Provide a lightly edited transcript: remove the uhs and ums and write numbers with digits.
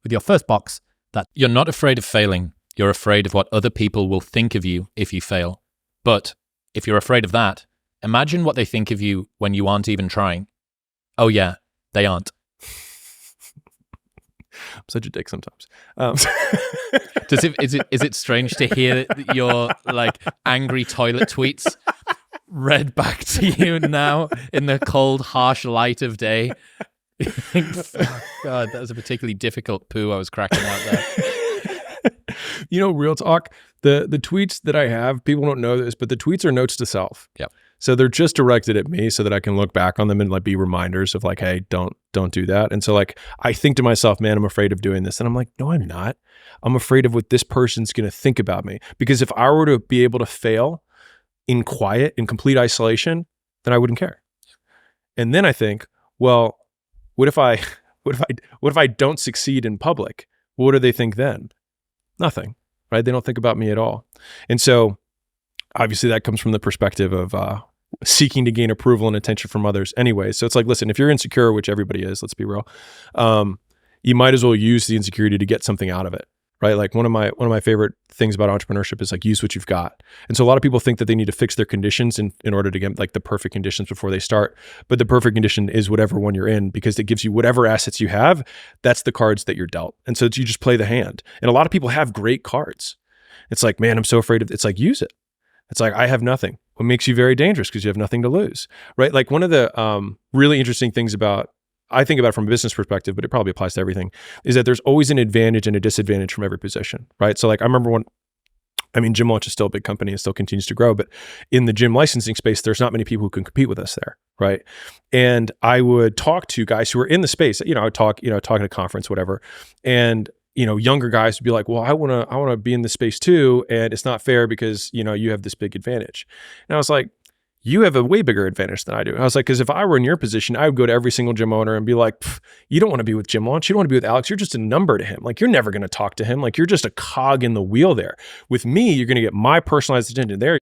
with your first box that you're not afraid of failing. You're afraid of what other people will think of you if you fail. But if you're afraid of that, imagine what they think of you when you aren't even trying. Oh yeah, they aren't. I'm such a dick sometimes. Is it strange to hear your like angry toilet tweets read back to you now in the cold, harsh light of day? Oh, God, that was a particularly difficult poo I was cracking out there. Real talk, the tweets that I have, people don't know this, but the tweets are notes to self. Yep. So they're just directed at me so that I can look back on them and like be reminders of like, hey, don't do that. And so like, I think to myself, man, I'm afraid of doing this. And I'm like, no, I'm not. I'm afraid of what this person's going to think about me. Because if I were to be able to fail in quiet, in complete isolation, then I wouldn't care. And then I think, well, what if I don't succeed in public? What do they think then? Nothing, right? They don't think about me at all. And so obviously that comes from the perspective of seeking to gain approval and attention from others anyway. So it's like, listen, if you're insecure, which everybody is, let's be real, you might as well use the insecurity to get something out of it, right? Like one of my favorite things about entrepreneurship is like use what you've got. And so a lot of people think that they need to fix their conditions in order to get like the perfect conditions before they start. But the perfect condition is whatever one you're in, because it gives you whatever assets you have. That's the cards that you're dealt. And so you just play the hand. And a lot of people have great cards. It's like, man, I'm so afraid of, it's like, use it. It's like, I have nothing. What makes you very dangerous because you have nothing to lose, right? Like one of the really interesting things I think about it from a business perspective, but it probably applies to everything, is that there's always an advantage and a disadvantage from every position, right? So like I remember Gym Launch is still a big company and still continues to grow, but in the gym licensing space, there's not many people who can compete with us there, right? And I would talk to guys who were in the space, I would talk, talking at a conference, whatever, and younger guys would be like, well, I want to be in this space too. And it's not fair because, you have this big advantage. And I was like, you have a way bigger advantage than I do. I was like, because if I were in your position, I would go to every single gym owner and be like, you don't want to be with Gym Launch. You don't want to be with Alex. You're just a number to him. Like, you're never going to talk to him. Like, you're just a cog in the wheel there. With me, you're going to get my personalized attention there.